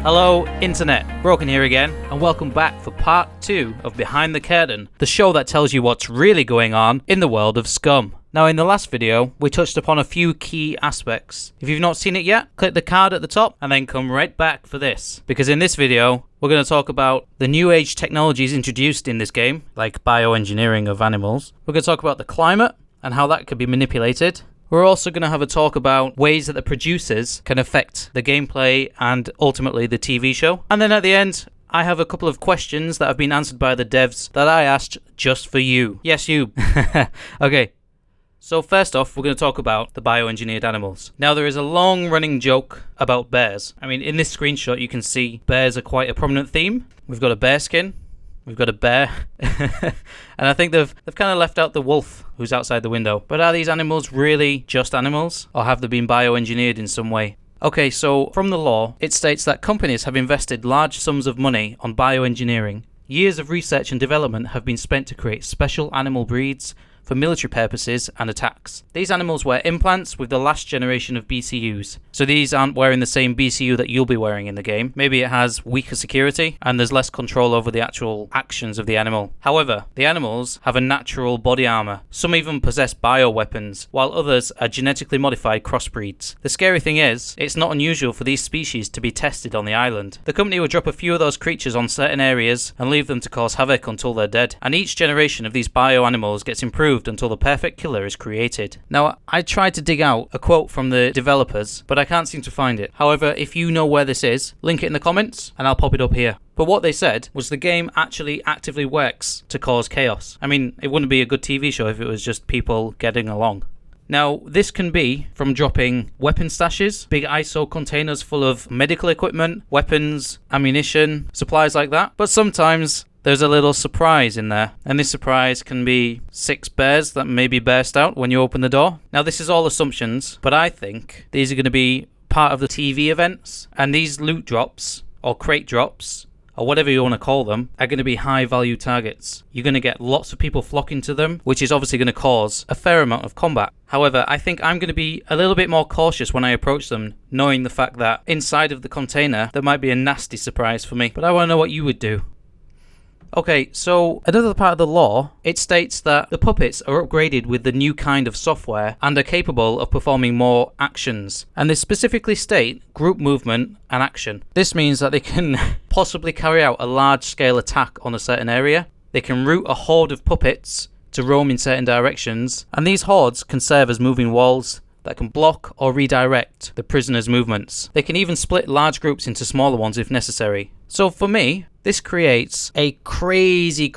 Hello, Internet. Broken here again, and welcome back for part 2 of Behind the Curtain, the show that tells you what's really going on in the world of Scum. Now, in the last video, we touched upon a few key aspects. If you've not seen it yet, click the card at the top and then come right back for this. Because in this video, we're going to talk about the new age technologies introduced in this game, like bioengineering of animals. We're going to talk about the climate and how that could be manipulated. We're also going to have a talk about ways that the producers can affect the gameplay and ultimately the TV show. And then at the end, I have a couple of questions that have been answered by the devs that I asked just for you. Yes, you. Okay. So first off, we're going to talk about the bioengineered animals. Now, there is a long-running joke about bears. I mean, in this screenshot, you can see bears are quite a prominent theme. We've got a bear skin. We've got a bear. And I think they've kind of left out the wolf who's outside the window. But are these animals really just animals? Or have they been bioengineered in some way? Okay, so from the law, it states that companies have invested large sums of money on bioengineering. Years of research and development have been spent to create special animal breeds for military purposes and attacks. These animals wear implants with the last generation of BCUs. So these aren't wearing the same BCU that you'll be wearing in the game. Maybe it has weaker security and there's less control over the actual actions of the animal. However, the animals have a natural body armor. Some even possess bioweapons, while others are genetically modified crossbreeds. The scary thing is, it's not unusual for these species to be tested on the island. The company will drop a few of those creatures on certain areas and leave them to cause havoc until they're dead. And each generation of these bio animals gets improved until the perfect killer is created. Now, I tried to dig out a quote from the developers, but I can't seem to find it. However, if you know where this is, link it in the comments and I'll pop it up here. But what they said was the game actually actively works to cause chaos. I mean, it wouldn't be a good TV show if it was just people getting along. Now, this can be from dropping weapon stashes, big ISO containers full of medical equipment, weapons, ammunition, supplies like that. But sometimes there's a little surprise in there, and this surprise can be 6 bears that maybe burst out when you open the door. Now, this is all assumptions, but I think these are going to be part of the TV events, and these loot drops, or crate drops, or whatever you want to call them, are going to be high value targets. You're going to get lots of people flocking to them, which is obviously going to cause a fair amount of combat. However, I think I'm going to be a little bit more cautious when I approach them, knowing the fact that inside of the container, there might be a nasty surprise for me. But I want to know what you would do. Okay, so another part of the law, it states that the puppets are upgraded with the new kind of software and are capable of performing more actions. And they specifically state group movement and action. This means that they can possibly carry out a large-scale attack on a certain area. They can route a horde of puppets to roam in certain directions. And these hordes can serve as moving walls that can block or redirect the prisoners' movements. They can even split large groups into smaller ones if necessary. So for me, this creates a crazy,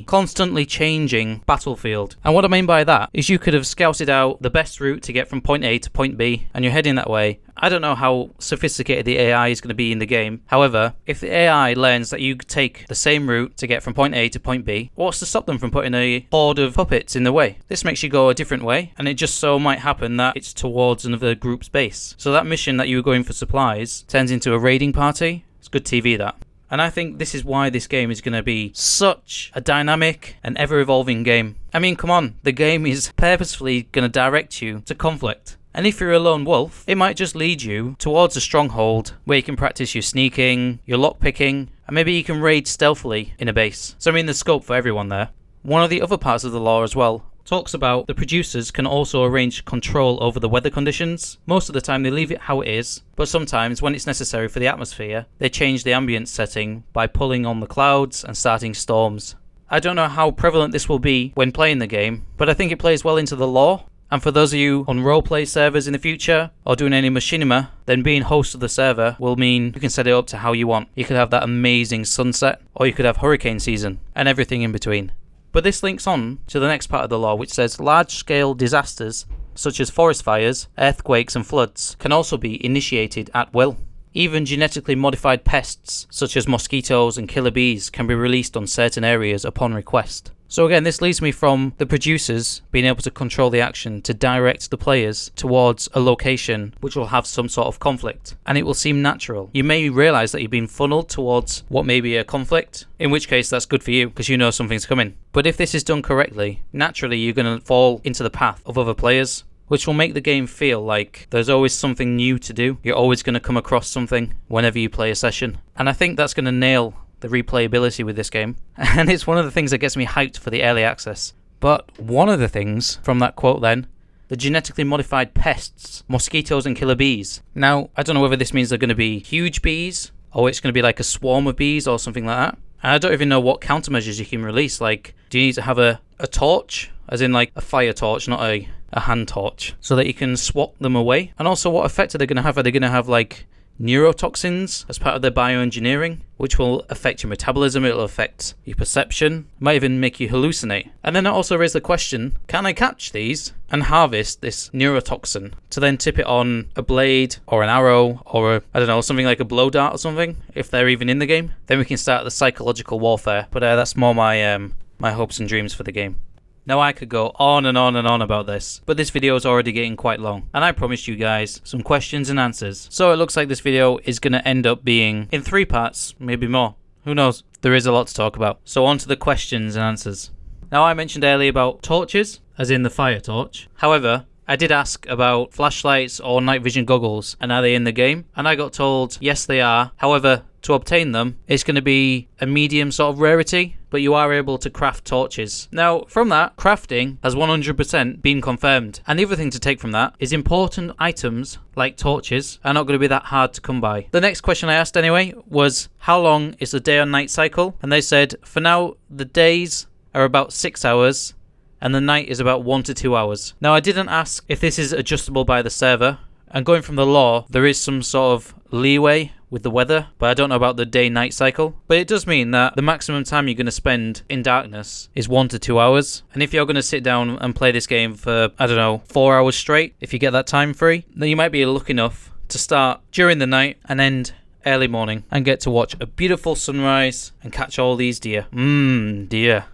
constantly changing battlefield. And what I mean by that is you could have scouted out the best route to get from point A to point B, and you're heading that way. I don't know how sophisticated the AI is going to be in the game. However, if the AI learns that you take the same route to get from point A to point B, what's to stop them from putting a horde of puppets in the way? This makes you go a different way, and it just so might happen that it's towards another group's base. So that mission that you were going for supplies turns into a raiding party. It's good TV, that. And I think this is why this game is going to be such a dynamic and ever-evolving game. I mean, come on, the game is purposefully going to direct you to conflict. And if you're a lone wolf, it might just lead you towards a stronghold where you can practice your sneaking, your lockpicking, and maybe you can raid stealthily in a base. So I mean, there's scope for everyone there. One of the other parts of the law as well talks about the producers can also arrange control over the weather conditions. Most of the time they leave it how it is, but sometimes when it's necessary for the atmosphere, they change the ambient setting by pulling on the clouds and starting storms. I don't know how prevalent this will be when playing the game, but I think it plays well into the lore. And for those of you on roleplay servers in the future, or doing any machinima, then being host of the server will mean you can set it up to how you want. You could have that amazing sunset, or you could have hurricane season, and everything in between. But this links on to the next part of the law, which says large-scale disasters, such as forest fires, earthquakes and floods, can also be initiated at will. Even genetically modified pests, such as mosquitoes and killer bees, can be released on certain areas upon request. So again, this leads me from the producers being able to control the action to direct the players towards a location which will have some sort of conflict. And it will seem natural. You may realise that you've been funneled towards what may be a conflict, in which case that's good for you because you know something's coming. But if this is done correctly, naturally you're going to fall into the path of other players. which will make the game feel like there's always something new to do. You're always going to come across something whenever you play a session. And I think that's going to nail the replayability with this game. And it's one of the things that gets me hyped for the early access. But one of the things from that quote then, the genetically modified pests, mosquitoes and killer bees. Now, I don't know whether this means they're going to be huge bees, or it's going to be like a swarm of bees or something like that. And I don't even know what countermeasures you can release. Like, do you need to have a torch, as in like a fire torch, not a hand torch, so that you can swat them away? And also, what effect are they going to have? Are they going to have like neurotoxins as part of their bioengineering, which will affect your metabolism, it'll affect your perception, might even make you hallucinate? And then it also raised the question, can I catch these and harvest this neurotoxin to then tip it on a blade or an arrow or I don't know, something like a blow dart or something, if they're even in the game? Then we can start the psychological warfare. But that's more my hopes and dreams for the game. Now I could go on and on and on about this, but this video is already getting quite long, and I promised you guys some questions and answers. So it looks like this video is going to end up being in 3 parts, maybe more. Who knows? There is a lot to talk about. So on to the questions and answers. Now I mentioned earlier about torches, as in the fire torch. However, I did ask about flashlights or night vision goggles, and are they in the game? And I got told, yes they are. However, to obtain them, it's going to be a medium sort of rarity, but you are able to craft torches. Now, from that, crafting has 100% been confirmed. And the other thing to take from that is important items, like torches, are not going to be that hard to come by. The next question I asked anyway was, how long is the day or night cycle? And they said, for now, the days are about 6 hours, and the night is about 1 to 2 hours. Now, I didn't ask if this is adjustable by the server, and going from the lore, there is some sort of leeway with the weather, but I don't know about the day-night cycle. But it does mean that the maximum time you're going to spend in darkness is 1 to 2 hours. And if you're going to sit down and play this game for, I don't know, 4 hours straight, if you get that time free, then you might be lucky enough to start during the night and end early morning and get to watch a beautiful sunrise and catch all these deer. Deer.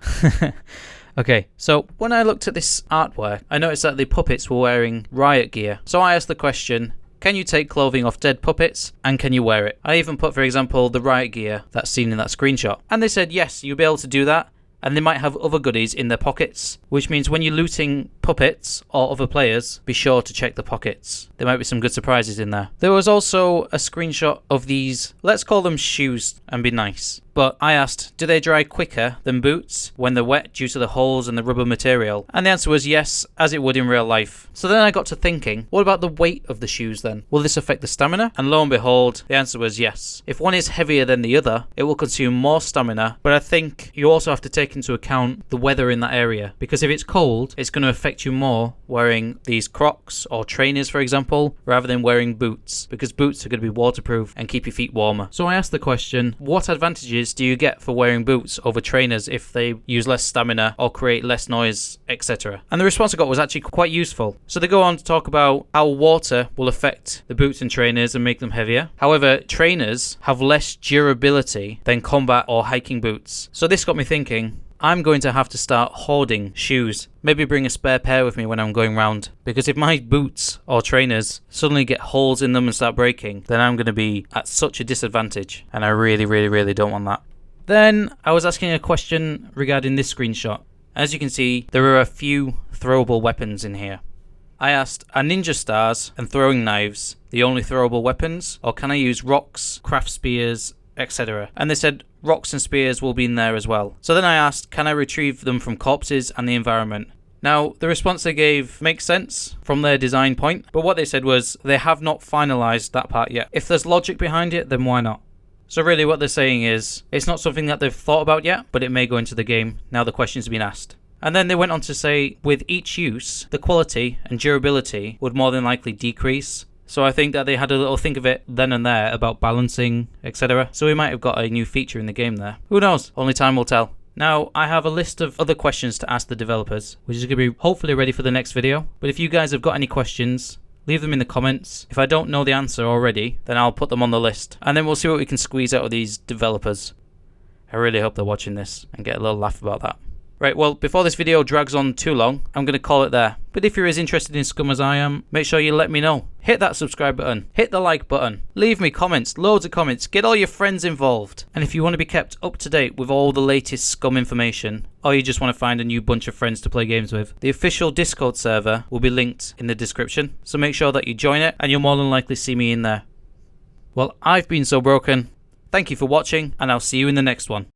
Okay, so when I looked at this artwork, I noticed that the puppets were wearing riot gear. So I asked the question, can you take clothing off dead puppets and can you wear it? I even put, for example, the riot gear that's seen in that screenshot. And they said, yes, you'll be able to do that. And they might have other goodies in their pockets, which means when you're looting puppets or other players, be sure to check the pockets. There might be some good surprises in there. There was also a screenshot of these, let's call them shoes and be nice. But I asked, do they dry quicker than boots when they're wet due to the holes in the rubber material? And the answer was yes, as it would in real life. So then I got to thinking, what about the weight of the shoes then? Will this affect the stamina? And lo and behold, the answer was yes. If one is heavier than the other, it will consume more stamina. But I think you also have to take into account the weather in that area. Because if it's cold, it's going to affect you more wearing these Crocs or trainers, for example, rather than wearing boots. Because boots are going to be waterproof and keep your feet warmer. So I asked the question, what advantages do you get for wearing boots over trainers if they use less stamina or create less noise, etc.? And the response I got was actually quite useful. So they go on to talk about how water will affect the boots and trainers and make them heavier. However, trainers have less durability than combat or hiking boots. So this got me thinking, I'm going to have to start hoarding shoes. Maybe bring a spare pair with me when I'm going round. Because if my boots or trainers suddenly get holes in them and start breaking, then I'm going to be at such a disadvantage. And I really, really, really don't want that. Then I was asking a question regarding this screenshot. As you can see, there are a few throwable weapons in here. I asked, are ninja stars and throwing knives the only throwable weapons? Or can I use rocks, craft spears, etc.? And they said rocks and spears will be in there as well. So then I asked, can I retrieve them from corpses and the environment? Now, the response they gave makes sense from their design point, but what they said was they have not finalized that part yet. If there's logic behind it, then why not? So really what they're saying is, it's not something that they've thought about yet, but it may go into the game now the question's been asked. And then they went on to say, with each use, the quality and durability would more than likely decrease. So I think that they had a little think of it then and there about balancing, etc. So we might have got a new feature in the game there. Who knows? Only time will tell. Now, I have a list of other questions to ask the developers, which is going to be hopefully ready for the next video. But if you guys have got any questions, leave them in the comments. If I don't know the answer already, then I'll put them on the list. And then we'll see what we can squeeze out of these developers. I really hope they're watching this and get a little laugh about that. Right, well, before this video drags on too long, I'm going to call it there. But if you're as interested in Scum as I am, make sure you let me know. Hit that subscribe button, hit the like button, leave me comments, loads of comments, get all your friends involved. And if you want to be kept up to date with all the latest Scum information, or you just want to find a new bunch of friends to play games with. The official Discord server will be linked in the description, so make sure that you join it and you'll more than likely see me in there. Well, I've been So Broken. Thank you for watching, and I'll see you in the next one.